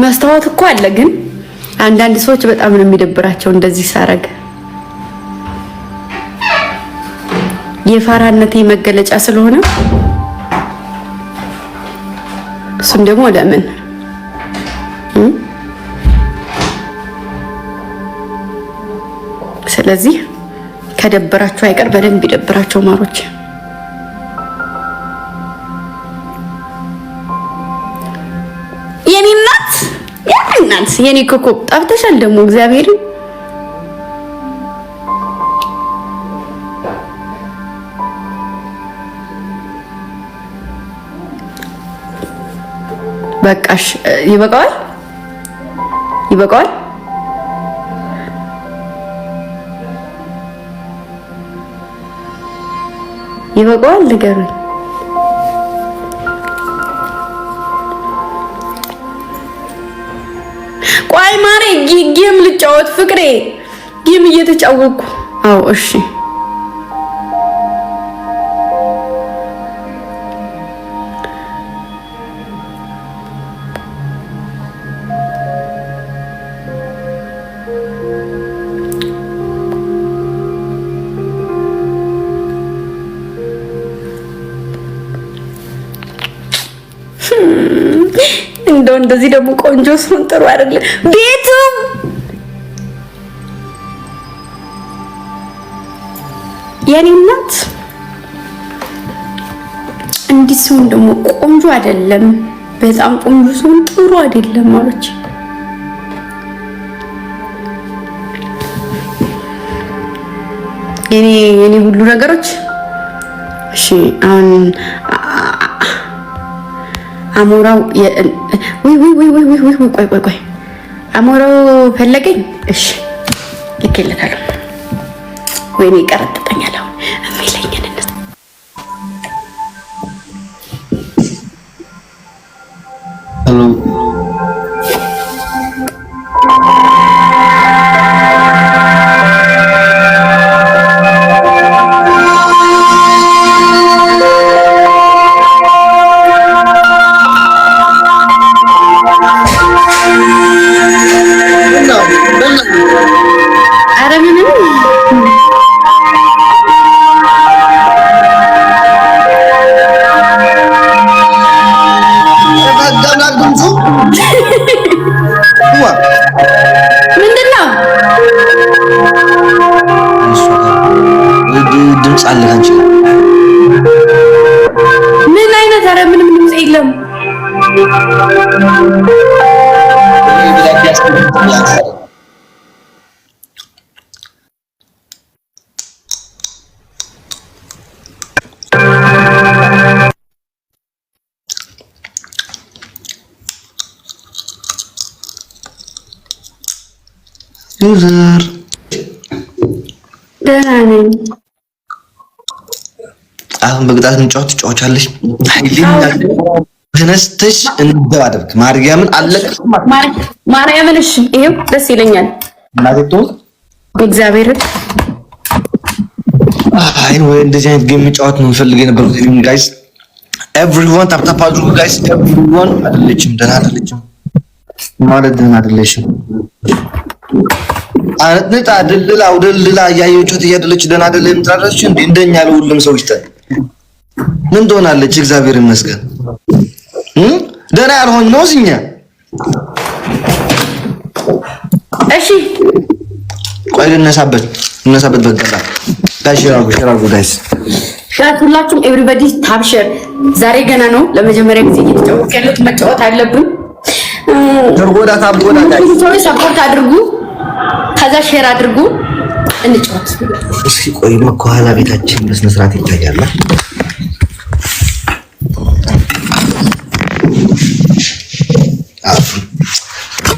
መስታወት እኮ አለ፣ ግን አንዳንድ ሰዎች በጣም ነው የሚደብራቸው እንደዚህ ሳረግ። የፋራነቴ መገለጫ ስለሆነ እሱን ደግሞ ለምን ስለዚህ ከደበራቸው አይቀር በደንብ ይደብራቸው ማሮች። የኔ እናት የኔ ኮኮ ጠፍተሻል ደግሞ እግዚአብሔር በቃሽ። ይበቃዋል ንገሩኝ። ቆይ ማሬ ጌም ልጫወት ፍቅሬ፣ ጌም እየተጫወኩ። አዎ እሺ እንደዚህ ደግሞ ቆንጆ ሲሆን ጥሩ አይደለም ቤቱ። የኔ እናት እንዲህ ሲሆን ደግሞ ቆንጆ አይደለም፣ በጣም ቆንጆ ሲሆን ጥሩ አይደለም ማለት የኔ ሁሉ ነገሮች። እሺ አሁን አሞራው ቆይ አሞራው ፈለገኝ። እሺ ልኬለታለሁ። ወይኔ ይቀረጥጠኛል አሁን የሚለኝን እነሱ ምንድነው? ድምጽ አለ አንቺ? ምን አይነት? ኧረ ምንም ድምጽ የለም። ዩዘር ደህና ነኝ። አሁን በቅጣት እንጫወት ትጫወቻለሽ። ተነስተሽ እንደባደርክ ማርያምን አለቅም ማርያምን። እሺ ይሄው ደስ ይለኛል። እናቴ እግዚአብሔር አይ ወይ እንደዚህ አይነት ጌም መጫወት ነው ፈልገው የነበርኩት። ጋይስ ኤቭሪዋን ታፕ ታፕ አድርጉ ጋይስ። ኤቭሪዋን አይደለችም፣ ደህና አይደለችም ማለት ደህና አይደለችም። አነጥነጣ አደልላ አውደልላ ያየችሁት እያደለች ደህና አይደለም ትራራች እንዴ? እንደኛ ለሁሉም ሰው ይስተል ምን ትሆናለች? እግዚአብሔር ይመስገን ደህና ያልሆን ነው እኛ። እሺ ቆይ ልነሳበት በቃ ሼራጉ ጋይስ ሻት ሁላችሁም ኤቭሪባዲ ታፕ ሼር። ዛሬ ገና ነው ለመጀመሪያ ጊዜ እየተጫወትኩ ያለሁት። መጫወት አለብን። ተርጎዳ ታብጎዳ ጋይስ ሰፖርት አድርጉ፣ ከዛ ሼር አድርጉ፣ እንጫወት። እስኪ ቆይ ከኋላ ቤታችን በስነ ስርዓት ይታያል።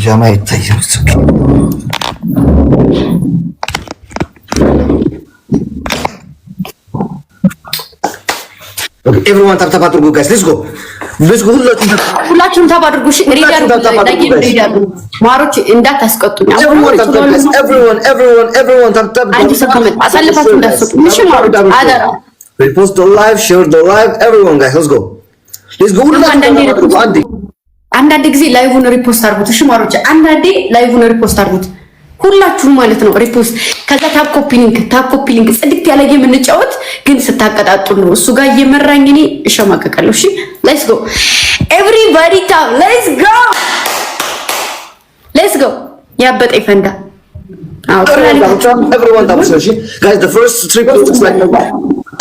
ጃማ ይታያል። ኤቭሪዋን ታፕ ታፕ አድርጉ ጋይስ። ሌትስ ጎ ሁላችሁም ታፕ አድርጉ። እሺ ሪዳር ማሮች እንዳታስቀጡኝ። ኤቭሪዋን ታፕ ታፕ አንቺ ሰከመት አሳልፋችሁ እንዳትሰጡ። እሺ ማሮች አደራ። ሪፖስት ደ ላይቭ ሼር ደ ላይቭ ኤቭሪዋን ጋይስ ሌትስ ጎ ሁላችሁም አንዴ አንዳንድ ጊዜ ላይቭን ሪፖስት አድርጉት። እሺ ማሮች አንዳንዴ ላይቭን ሪፖስት አድርጉት ሁላችሁም ማለት ነው። ሪፖስት ከዛ ታፕ ኮፒ ሊንክ ጽድት ያለ የምንጫወት ግን ስታቀጣጥሉ ነው። እሱ ጋር እየመራኝ እኔ እሸማቀቃለሁ። እሺ ሌትስ ጎ ኤቭሪባዲ ታፕ ሌትስ ጎ ያበጠ ይፈንዳ። everyone ታፕ እሺ guys the first triple looks like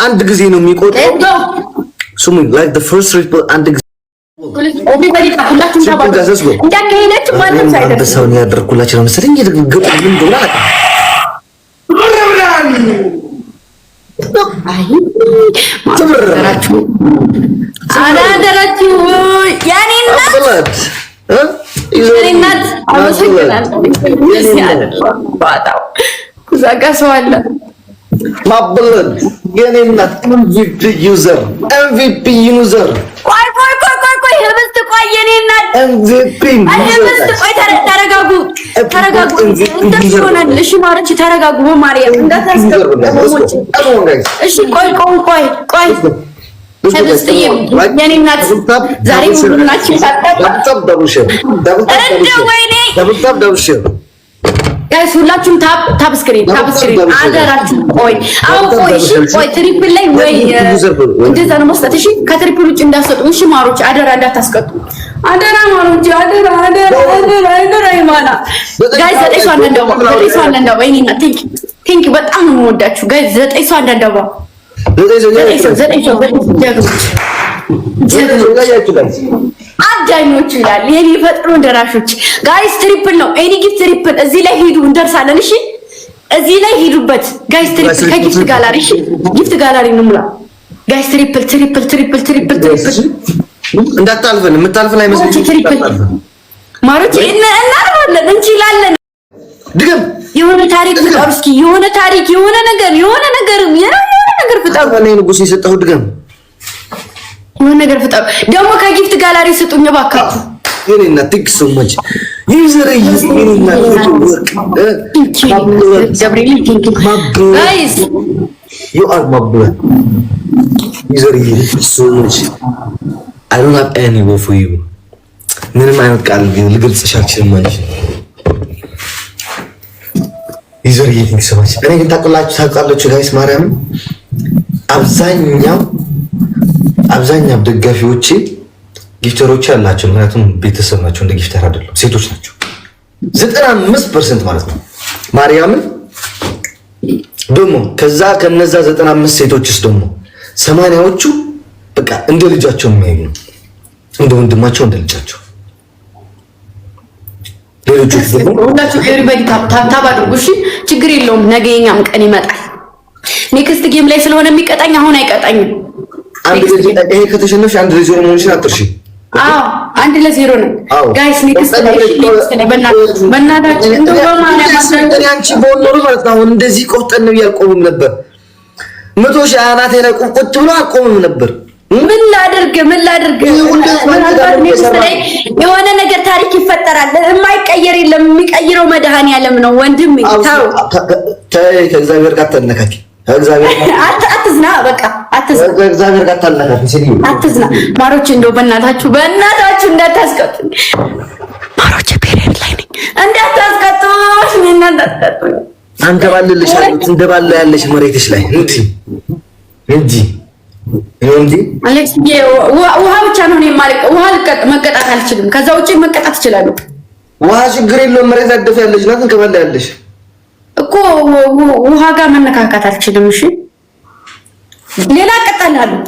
አንድ ጊዜ ነው የሚቆጠው። ስሙኝ like the first triple አንድ ጊዜ everybody ታፕ ሁላችሁም ታባሉ እንዳከሄዳችሁ ማንም ሳይደርስ በሰውን ያደርኩላችሁ ነው መሰለኝ። ይገቡ ምን ዶላ አናደራችሁ ያኔ እናት አመሰግናለሁ። ኩዛጋ ሰው አለ ማብለድ የኔ እናት MVP ዩዘር ቆይ ህብስት ቆይ የኔ እናት MVP ህብስት ቆይ ተረጋጉ እንደሆነ እሺ ማረች ተረጋጉ በማርያም እንዳታስገቡ እሺ ቆይ ህብስት የኔ እናት ዛሬ ሁሉናችሁ ታጣጣ ጋይስ ሁላችሁም ታፕ ስክሪን አደራችሁ። ቆይ ትሪፕል ላይ ወይ እንደዛ ነው መስጠት። እሺ ከትሪፕል ውጭ እንዳትሰጡ። እሺ ማሮች አደራ እንዳታስቀጡ። አደራ ማሮች አደራ ይማና ጋይስ 9 ሰው አንዳንዳው ወይኔና ቲንክ በጣም ነው የምወዳችሁ ጋይስ 9 ሰው አንዳንዳው 9 ሰው አዳኞቹ ይላል የኔ ፈጥሮ ደራሾች ጋይስ ትሪፕል ነው። ኤኒ ጊፍት ትሪፕል እዚህ ላይ ሄዱ እንደርሳለን። እሺ እዚህ ላይ ሄዱበት ጋይስ ትሪፕል ከጊፍት ጋላሪ እሺ ጊፍት ጋላሪ ነው ሙላ ጋይስ ትሪፕል እንዳታልፈን የምታልፈን አይመስልም። ትሪፕል ማሮች እናርባለን እንችላለን። ድገም የሆነ ታሪክ ፍጠሩ እስኪ የሆነ ታሪክ የሆነ ነገር ፍጠሩ። እኔ ንጉስ የሰጠው ድገም የሆነ ነገር ፍጠሩ። ደግሞ ከጊፍት ጋላሪ ስጡኝ እባካችሁ። የኔና ቲክ ሶ ማች ዩዘር የኔና ገብርኤል ቲንክ ጋይስ ዩ አር ማይ ብራዘር ዩዘር ሶ ማች አይ ዶንት ሃቭ ኤኒ ወርድ ፎር ዩ ምንም አይነት ቃል ልገልጽሽ አልችልም ማለት ዩዘር ቲንክ ሶ ማች። እኔ ግን ታውቃላችሁ ጋይስ ማርያም አብዛኛው ደጋፊዎቼ ጊፍተሮች ያላቸው ምክንያቱም ቤተሰብ ናቸው፣ እንደ ጊፍተር አይደለም፣ ሴቶች ናቸው 95% ማለት ነው። ማርያምን ደግሞ ከነዛ 95 ሴቶችስ ደግሞ 80ዎቹ በቃ እንደ ልጃቸው የሚያዩ ነው፣ እንደ ወንድማቸው እንደ ልጃቸው። ሌሎቹ ደግሞ ሁላችሁ ኤቨሪባዲ ታፕ አድርጉ እሺ፣ ችግር የለውም። ነገ የኛም ቀን ይመጣል። ኔክስት ጌም ላይ ስለሆነ የሚቀጣኝ አሁን አይቀጣኝም። ይሄ ከተሸነፍሽ 1-0 መሆንሽን አትርሺ። አዎ 1-0 ነው ጋይስ። ኔክስት ላይ በእናታችን እንደው በማርያም እኔ አንቺ በወሎሩ ማለት ነው አሁን እንደዚህ ቆፍጠን ነው ያልቆምም ነበር። 100 ሺህ አናቴ ላይ ቁጭ ብሎ አልቆምም ነበር። ምን ላድርግ የሆነ ነገር ታሪክ ይፈጠራል። የማይቀየር የለም፣ የሚቀይረው መድኃኒዓለም ነው። ወንድም ታው ከእግዚአብሔር ጋር ተነካኪ አትዝና፣ በቃ አትዝና፣ እግዚአብሔር ጋር ታላላችሁ ሲል አትዝና። ማሮች እንደው በእናታችሁ እንዳታስቀጡ። ማሮች ፔሪየድ ላይ ነኝ፣ እንዳታስቀጡ። አንከባልልሻለሁ እንደባላ ያለሽ መሬትሽ ላይ እንጂ አሌክስ ውሃ ብቻ ነው የማልቀ ውሃ መቀጣት አልችልም። ከዛ ውጪ መቀጣት እችላለሁ። ውሃ ችግር የለውም። መሬት አደፈ ያለሽ ናት እንከባላ ያለሽ እኮ ውሃ ጋር መነካካት አልችልም። እሺ ሌላ እቀጣላለሁ።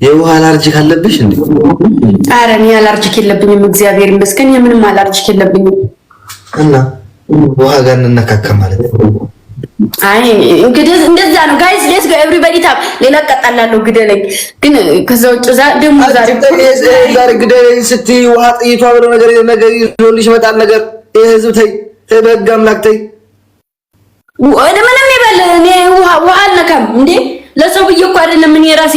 የውሃ አላርጂክ አለብሽ እንዴ? ኧረ እኔ አላርጂክ የለብኝም፣ እግዚአብሔር ይመስገን። የምንም አላርጂክ የለብኝም። እና ውሃ ጋር እንነካካ ማለት ነው። አይ እንግዲህ እንደዛ ነው ጋይስ። ሌትስ ጎ ኤቭሪባዲ ታፕ። ሌላ እቀጣላለሁ ግደለኝ። ግን ከዛ ውጭ ደግሞ ዛሬ ግደለኝ ስትይ ውሃ ጥይቷ ብሎ ነገር ይዞልሽ መጣል ነገር የህዝብ ተይ በህግ አምላክ ተይ። ምንም ይበል እኔ ውሃ አልነካም እንዴ። ለሰው ብዬ እኮ አይደለም እኔ ራሴ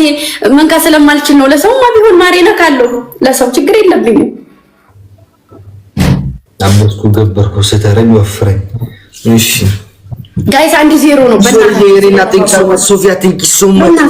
መንካ ስለማልችል ነው። ለሰውማ ቢሆን ማሬ ነካለሁ። ለሰው ችግር የለብኝም። አምስቱ ገበርኩ ስተረኝ ወፍረኝ። እሺ ጋይስ 1-0 ነው። በእናትህ ሶፊያ ቲንክ ሶ ማች